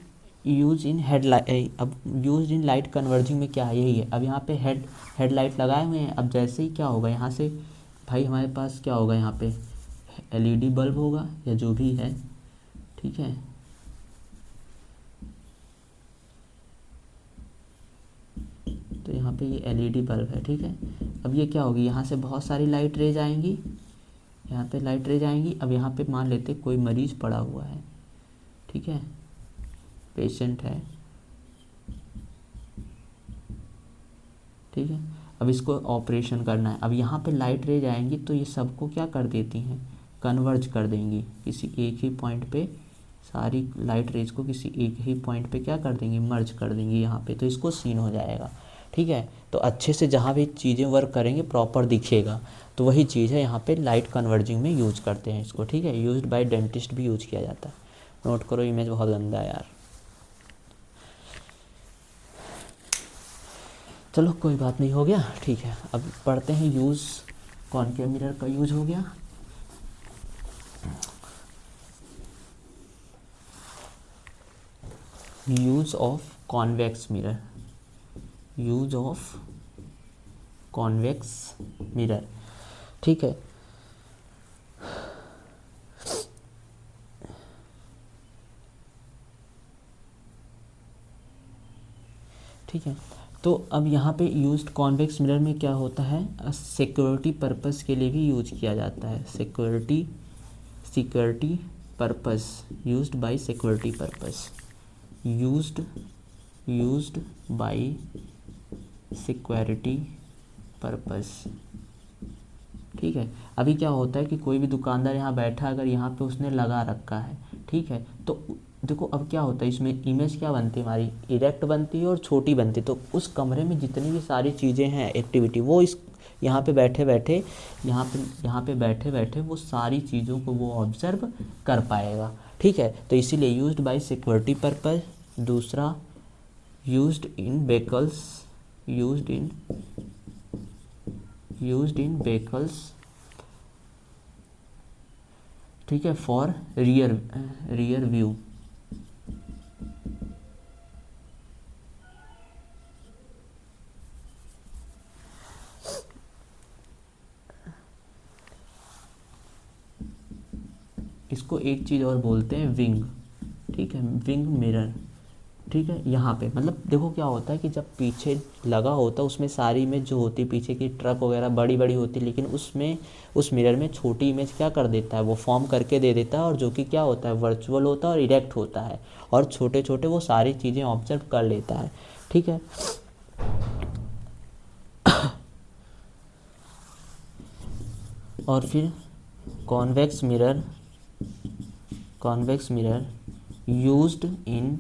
यूज इन लाइट कन्वर्जिंग में क्या है, यही है। अब यहाँ पे हेडलाइट लगाए हुए हैं। अब जैसे ही क्या होगा यहाँ से, भाई हमारे पास क्या होगा, यहाँ पे एलईडी बल्ब होगा या जो भी है, ठीक है, तो यहाँ पे ये एलईडी बल्ब है, ठीक है। अब ये क्या होगी, यहाँ से बहुत सारी लाइट रेज आएंगी, यहाँ पे लाइट रेज आएंगी। अब यहाँ पे मान लेते कोई मरीज़ पड़ा हुआ है, ठीक है, पेशेंट है, ठीक है। अब इसको ऑपरेशन करना है। अब यहाँ पे लाइट रेज आएंगी तो ये सबको क्या कर देती हैं, कन्वर्ज कर देंगी किसी एक ही पॉइंट पे, सारी लाइट रेज को किसी एक ही पॉइंट पे क्या कर देंगी, मर्ज कर देंगी यहाँ पे, तो इसको सीन हो जाएगा, ठीक है। तो अच्छे से जहाँ भी चीज़ें वर्क करेंगे प्रॉपर दिखेगा, तो वही चीज़ है यहाँ पे लाइट कन्वर्जिंग में यूज करते हैं इसको, ठीक है। यूज्ड बाय डेंटिस्ट भी यूज किया जाता है। नोट करो, इमेज बहुत गंदा है यार, चलो कोई बात नहीं, हो गया, ठीक है। अब पढ़ते हैं यूज़, कॉनकेव मिरर का यूज हो गया। Use of convex mirror, use of convex mirror, ठीक है। ठीक है, तो अब यहाँ पे यूज्ड कॉन्वेक्स मिरर में क्या होता है, सिक्योरिटी पर्पस के लिए भी यूज किया जाता है। Security purpose, used by security purpose, used by security purpose. ठीक है। अभी क्या होता है कि कोई भी दुकानदार यहाँ बैठा, अगर यहाँ पे उसने लगा रखा है, ठीक है, तो देखो अब क्या होता है, इसमें इमेज क्या बनती है हमारी, इरेक्ट बनती है और छोटी बनती है। तो उस कमरे में जितनी भी सारी चीज़ें हैं, एक्टिविटी, वो इस यहाँ पे बैठे बैठे वो सारी चीज़ों को वो ऑब्जर्व कर पाएगा। ठीक है। तो इसीलिए यूज्ड बाय सिक्योरिटी पर्पस। दूसरा, यूज्ड इन व्हीकल्स, ठीक है, फॉर रियर व्यू। इसको एक चीज़ और बोलते हैं विंग। ठीक है, विंग मिरर। ठीक है। यहाँ पे मतलब देखो क्या होता है कि जब पीछे लगा होता है उसमें सारी इमेज जो होती है पीछे की, ट्रक वगैरह बड़ी बड़ी होती है, लेकिन उसमें उस मिरर में छोटी इमेज क्या कर देता है, वो फॉर्म करके दे देता है, और जो कि क्या होता है, वर्चुअल होता है और इरेक्ट होता है, और छोटे छोटे वो सारी चीज़ें ऑब्जर्व कर लेता है। ठीक है। और फिर कॉन्वेक्स मिरर यूज्ड इन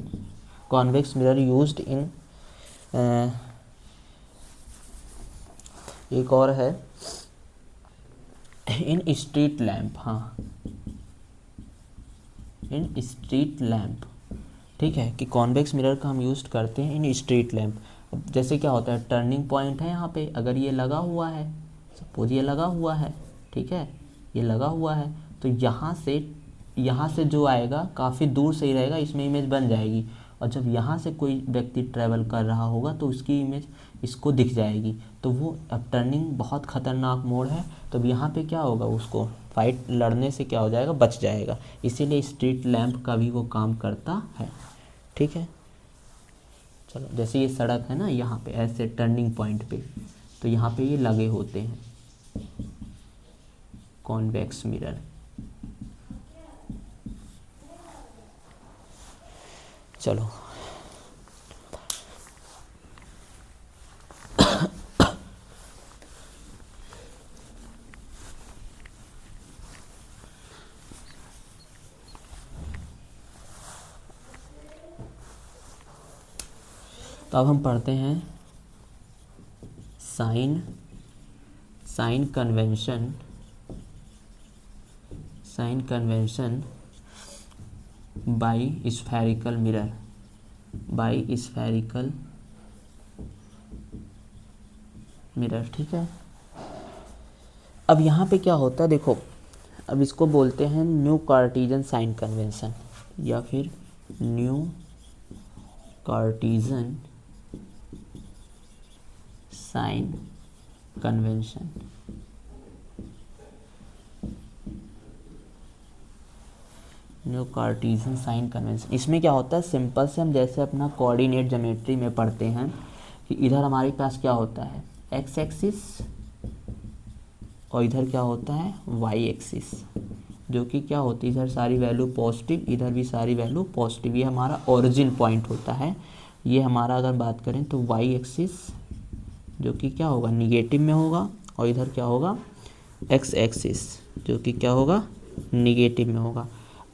एक और है, इन स्ट्रीट लैम्प। हाँ, इन स्ट्रीट लैम्प। ठीक है, कि कॉन्वेक्स मिरर का हम यूज करते हैं इन स्ट्रीट लैम्प। अब जैसे क्या होता है, टर्निंग पॉइंट है यहाँ पे, अगर ये लगा हुआ है, सपोज ये लगा हुआ है, ठीक है, ये लगा हुआ है, तो यहाँ से जो आएगा काफ़ी दूर से ही रहेगा, इसमें इमेज बन जाएगी। और जब यहाँ से कोई व्यक्ति ट्रैवल कर रहा होगा तो उसकी इमेज इसको दिख जाएगी। तो वो अब टर्निंग बहुत ख़तरनाक मोड़ है, तो अब यहाँ पे क्या होगा, उसको फाइट लड़ने से क्या हो जाएगा, बच जाएगा। इसीलिए स्ट्रीट लैम्प का भी वो काम करता है। ठीक है। चलो, जैसे ये सड़क है ना, यहाँ पे ऐसे टर्निंग पॉइंट पे, तो यहाँ पे ये लगे होते हैं कॉन्वेक्स मिरर। चलो, तो अब हम पढ़ते हैं sign convention by spherical mirror. ठीक है। अब यहाँ पे क्या होता है, देखो, अब इसको बोलते हैं न्यू कार्टेशियन साइन कन्वेंशन, या फिर new Cartesian sign convention. New Cartesian sign convention, इसमें क्या होता है, सिंपल से हम जैसे अपना कोऑर्डिनेट ज्योमेट्री में पढ़ते हैं कि इधर हमारे पास क्या होता है, एक्स एक्सिस, और इधर क्या होता है, वाई एक्सिस, जो कि क्या होती है, इधर सारी वैल्यू पॉजिटिव, इधर भी सारी वैल्यू पॉजिटिव। ये हमारा ओरिजिन पॉइंट होता है। ये हमारा अगर बात करें तो वाई एक्सिस, जो कि क्या होगा, निगेटिव में होगा, और इधर क्या होगा, एक्स एक्सिस, जो कि क्या होगा, निगेटिव में होगा।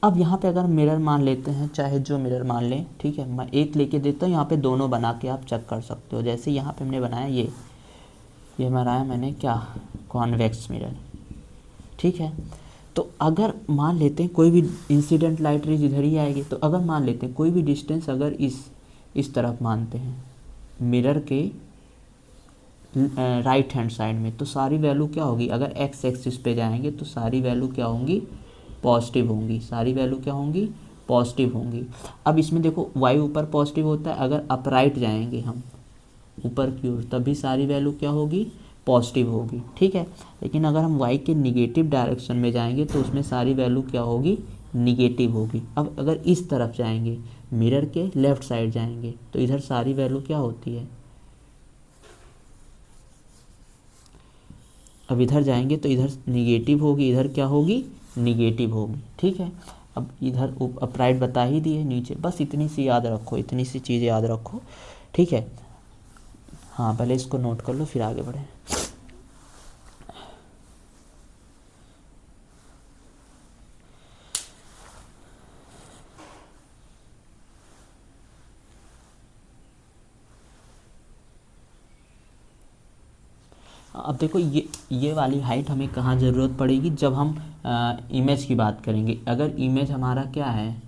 अब यहाँ पे अगर मिरर मान लेते हैं, चाहे जो मिरर मान लें, ठीक है, मैं एक लेके देता हूँ, यहाँ पे दोनों बना के आप चेक कर सकते हो। जैसे यहाँ पे हमने बनाया ये बनाया मैंने क्या, कॉन्वेक्स मिरर। ठीक है। तो अगर मान लेते हैं कोई भी इंसिडेंट लाइट रेज इधर ही आएगी, तो अगर मान लेते हैं कोई भी डिस्टेंस अगर इस तरफ मानते हैं मिरर के राइट हैंड साइड में, तो सारी वैल्यू क्या होगी, अगर एक्स एक्सिस पे जाएंगे तो सारी वैल्यू क्या होंगी, पॉजिटिव होंगी, सारी वैल्यू क्या होंगी, पॉजिटिव होंगी। अब इसमें देखो वाई ऊपर पॉजिटिव होता है, अगर अपराइट जाएंगे हम ऊपर की ओर, तभी सारी वैल्यू क्या होगी, पॉजिटिव होगी। ठीक है। लेकिन अगर हम वाई के निगेटिव डायरेक्शन में जाएंगे तो उसमें सारी वैल्यू क्या होगी, निगेटिव होगी। अब अगर इस तरफ जाएंगे, मिरर के लेफ़्ट साइड जाएंगे, तो इधर सारी वैल्यू क्या होती है, अब इधर जाएंगे तो इधर निगेटिव होगी, इधर क्या होगी, निगेटिव होगी, ठीक है। अब इधर अपराइट बता ही दिए, नीचे बस इतनी सी याद रखो, इतनी सी चीज़ें याद रखो, ठीक है। हाँ पहले इसको नोट कर लो फिर आगे बढ़ें। अब देखो ये वाली हाइट हमें कहाँ ज़रूरत पड़ेगी, जब हम इमेज की बात करेंगे। अगर इमेज हमारा क्या है,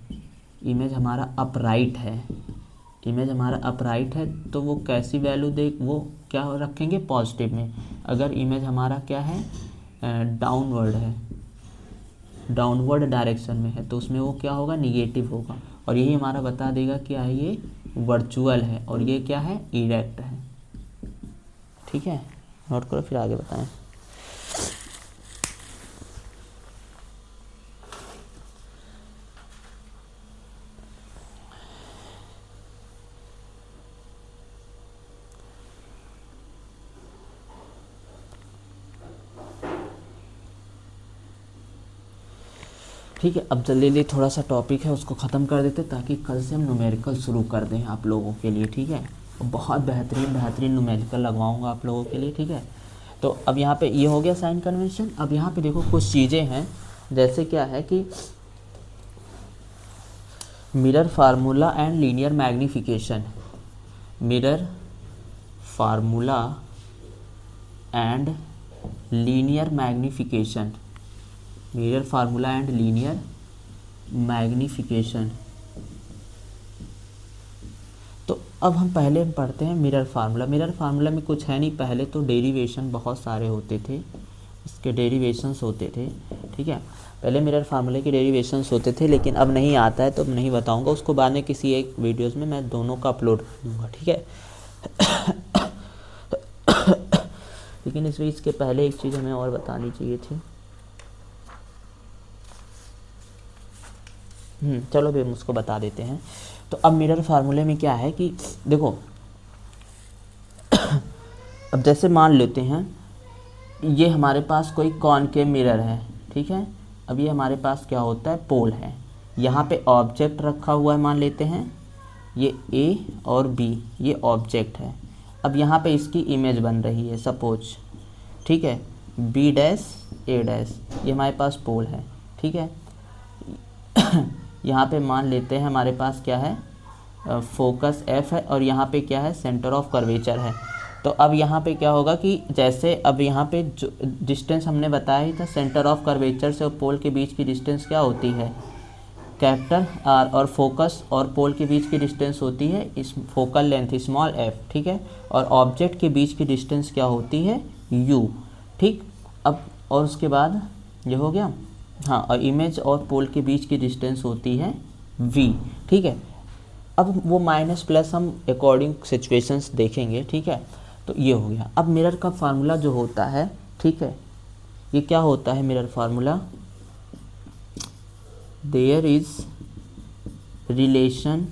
इमेज हमारा अपराइट है, इमेज हमारा अपराइट है तो वो कैसी वैल्यू दे, वो क्या रखेंगे, पॉजिटिव में। अगर इमेज हमारा क्या है, डाउनवर्ड है, डाउनवर्ड डायरेक्शन में है, तो उसमें वो क्या होगा, निगेटिव होगा। और यही हमारा बता देगा क्या है, ये वर्चुअल है और ये क्या है, इरेक्ट है, ठीक है। नोट करो फिर आगे बताएं। ठीक है, अब जल्दी थोड़ा सा टॉपिक है उसको ख़त्म कर देते ताकि कल से हम न्यूमेरिकल शुरू कर दें आप लोगों के लिए, ठीक है। बहुत बेहतरीन न्यूमेरिकल लगवाऊंगा आप लोगों के लिए, ठीक है। तो अब यहाँ पे ये हो गया साइन कन्वेंशन। अब यहाँ पे देखो कुछ चीज़ें हैं, जैसे क्या है कि mirror formula and linear magnification, mirror formula and linear magnification, mirror formula and linear magnification. तो अब हम पहले पढ़ते हैं मिरर फार्मूला। मिरर फार्मूला में कुछ है नहीं, पहले तो डेरिवेशन बहुत सारे होते थे, इसके डेरिवेशंस होते थे, ठीक है। पहले मिरर फार्मूले के डेरिवेशंस होते थे, लेकिन अब नहीं आता है तो नहीं बताऊंगा, उसको बाद में किसी एक वीडियोस में मैं दोनों का अपलोड कर दूँगा, ठीक है। लेकिन इसके पहले एक चीज़ हमें और बतानी चाहिए थी। चलो भी हम उसको बता देते हैं। तो अब मिरर फार्मूले में क्या है कि देखो अब जैसे मान लेते हैं ये हमारे पास कोई कॉनकेव मिरर है, ठीक है। अब ये हमारे पास क्या होता है, पोल है, यहाँ पे ऑब्जेक्ट रखा हुआ है, मान लेते हैं ये ए और बी, ये ऑब्जेक्ट है। अब यहाँ पे इसकी इमेज बन रही है सपोज, ठीक है, बी डैश ए डैश, ये हमारे पास पोल है, ठीक है। यहाँ पे मान लेते हैं हमारे पास क्या है, फोकस एफ है और यहाँ पे क्या है, सेंटर ऑफ कर्वेचर है। तो अब यहाँ पे क्या होगा कि जैसे अब यहाँ पे जो डिस्टेंस हमने बताया ही था, सेंटर ऑफ कर्वेचर से और पोल के बीच की डिस्टेंस क्या होती है, कैपिटल आर, और फोकस और पोल के बीच की डिस्टेंस होती है इस फोकल लेंथ स्मॉल एफ, ठीक है। और ऑब्जेक्ट के बीच की डिस्टेंस क्या होती है, यू, ठीक। अब और उसके बाद ये हो गया, हाँ, और इमेज और पोल के बीच की डिस्टेंस होती है v, ठीक है। अब वो माइनस प्लस हम अकॉर्डिंग सिचुएशंस देखेंगे, ठीक है। तो ये हो गया। अब मिरर का फार्मूला जो होता है, ठीक है, ये क्या होता है mirror formula, there is relation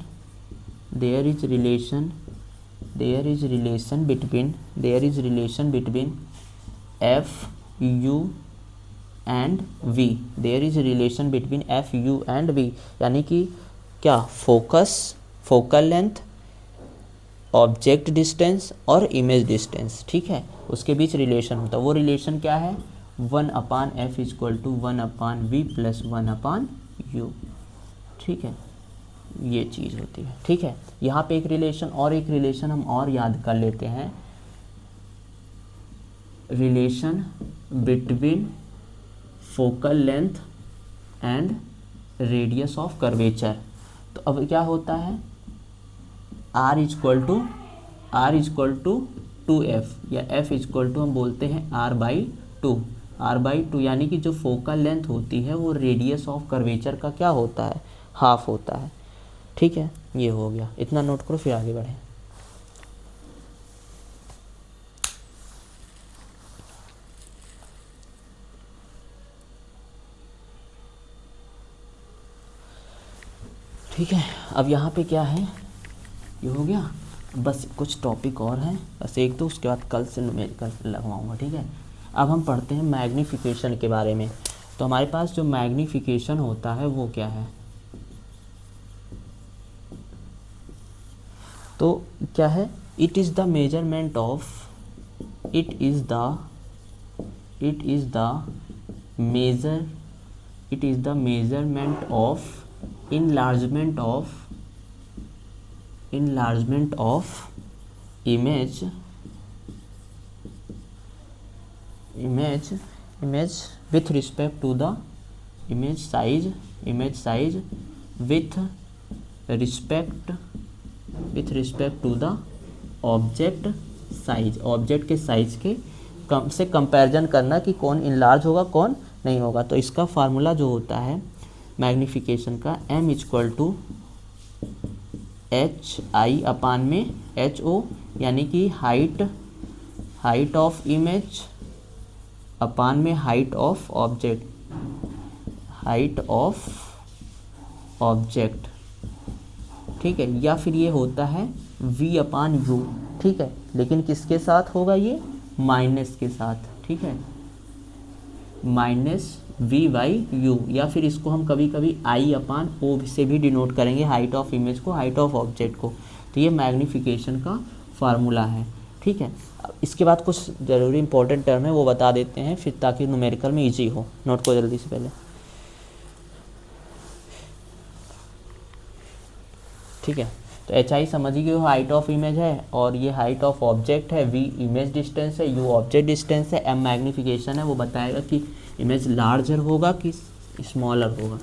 between F U and V, there is relation between F U and V, यानी कि क्या, फोकल लेंथ, ऑब्जेक्ट डिस्टेंस और इमेज डिस्टेंस, ठीक है, उसके बीच रिलेशन होता है। वो रिलेशन क्या है, 1/f = 1/v + 1/u, ठीक है, ये चीज़ होती है, ठीक है। यहाँ पे एक रिलेशन हम और याद कर लेते हैं, relation between focal length and radius of curvature. तो अब क्या होता है, r = 2f या f = हम बोलते हैं r/2, यानी कि जो फोकल लेंथ होती है वो रेडियस ऑफ कर्वेचर का क्या होता है, हाफ होता है, ठीक है। ये हो गया, इतना नोट करो फिर आगे बढ़ें। ठीक है, अब यहाँ पे क्या है, ये हो गया। बस कुछ टॉपिक और हैं, बस एक दो, उसके बाद कल से न्यूमेरिकल लगवाऊंगा, ठीक है। अब हम पढ़ते हैं मैग्नीफिकेशन के बारे में। तो हमारे पास जो मैग्नीफिकेशन होता है वो क्या है, तो क्या है, it is the measurement of, it is the measurement of enlargement of image with respect to the image size with respect to the object size, object के साइज के कम से कंपैरिजन करना कि कौन इनलार्ज होगा कौन नहीं होगा। तो इसका फार्मूला जो होता है मैग्नीफिकेशन का, m इक्वल टू HI अपान में HO, यानी कि हाइट ऑफ इमेज अपान में हाइट ऑफ ऑब्जेक्ट, ठीक है। या फिर ये होता है V अपान U, ठीक है, लेकिन किसके साथ होगा ये, माइनस के साथ, ठीक है, माइनस V/U, या फिर इसको हम कभी कभी I अपान O से भी डिनोट करेंगे, हाइट ऑफ इमेज को, हाइट ऑफ ऑब्जेक्ट को। तो ये मैग्नीफिकेशन का फार्मूला है, ठीक है। इसके बाद कुछ ज़रूरी इंपॉर्टेंट टर्म है वो बता देते हैं फिर, ताकि न्यूमेरिकल में इजी हो, नोट को जल्दी से पहले, ठीक है। तो HI समझिए हाइट ऑफ इमेज है, और ये हाइट ऑफ ऑब्जेक्ट है, V इमेज डिस्टेंस है, U ऑब्जेक्ट डिस्टेंस है, M मैग्नीफिकेशन है, वो बताएगा कि इमेज लार्जर होगा कि स्मॉलर होगा,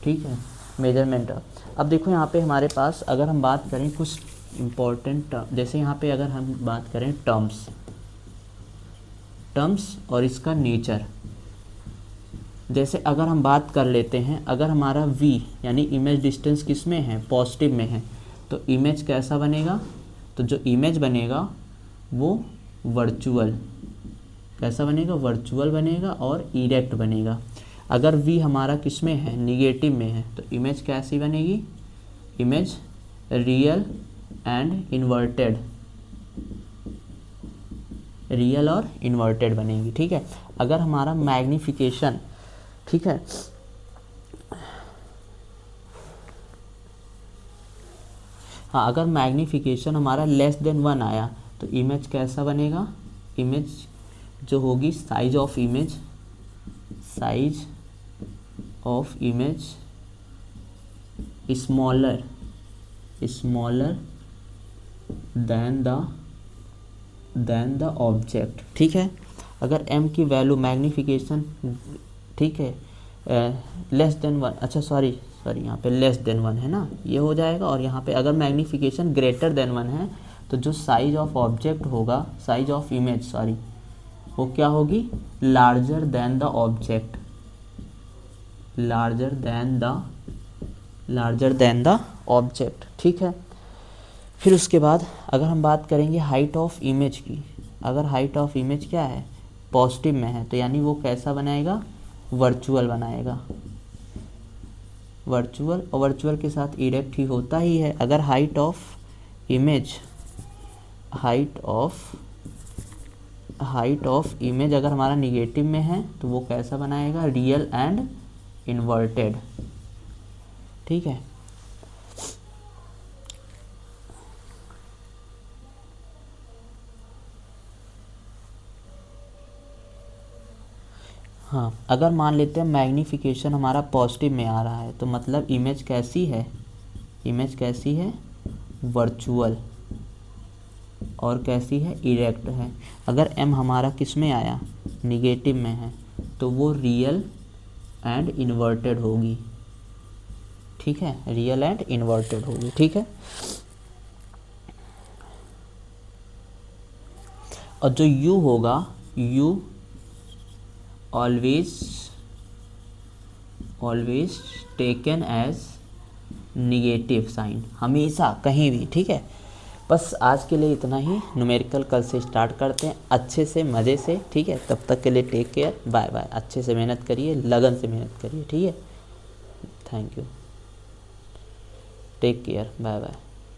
ठीक है, मेजरमेंट। अब देखो यहाँ पे हमारे पास अगर हम बात करें कुछ इम्पोर्टेंट टर्म, जैसे यहाँ पे अगर हम बात करें टर्म्स और इसका नेचर, जैसे अगर हम बात कर लेते हैं, अगर हमारा V यानी इमेज डिस्टेंस किस में है, पॉजिटिव में है, तो इमेज कैसा बनेगा, तो जो इमेज बनेगा वो वर्चुअल, कैसा बनेगा, वर्चुअल बनेगा और इरेक्ट बनेगा। अगर V हमारा किस में है, निगेटिव में है, तो इमेज कैसी बनेगी, image real and inverted, real और इन्वर्टेड बनेगी, ठीक है। अगर हमारा मैग्नीफिकेशन, ठीक है, हाँ, अगर मैग्नीफिकेशन हमारा लेस देन 1 आया तो इमेज कैसा बनेगा, इमेज जो होगी size of image smaller than the object, ठीक है। अगर m की वैल्यू मैग्नीफिकेशन, ठीक है, लेस देन 1, अच्छा सॉरी यहाँ पे लेस देन 1 है ना, ये हो जाएगा। और यहाँ पे अगर मैग्नीफिकेशन ग्रेटर देन 1 है तो जो साइज ऑफ ऑब्जेक्ट होगा, साइज ऑफ इमेज सॉरी, वो क्या होगी, larger than the object, larger than the object, ठीक है। फिर उसके बाद अगर हम बात करेंगे हाइट ऑफ इमेज की, अगर हाइट ऑफ इमेज क्या है, पॉजिटिव में है, तो यानी वो कैसा बनाएगा, वर्चुअल बनाएगा, वर्चुअल, और वर्चुअल के साथ इरेक्ट ही होता ही है। अगर हाइट ऑफ इमेज अगर हमारा निगेटिव में है तो वो कैसा बनाएगा, रियल एंड इन्वर्टेड, ठीक है। हाँ, अगर मान लेते हैं मैग्नीफिकेशन हमारा पॉजिटिव में आ रहा है तो मतलब इमेज कैसी है, वर्चुअल, और कैसी है, इरेक्ट है। अगर m हमारा किस में आया, निगेटिव में है, तो वो रियल एंड इन्वर्टेड होगी, ठीक है, रियल एंड इन्वर्टेड होगी, ठीक है। और जो u होगा, u always taken as negative sign, हमेशा कहीं भी, ठीक है। बस आज के लिए इतना ही, न्यूमेरिकल कल से स्टार्ट करते हैं अच्छे से, मज़े से, ठीक है। तब तक के लिए टेक केयर, बाय बाय। अच्छे से मेहनत करिए, लगन से मेहनत करिए, ठीक है। Thank you, take care, bye bye.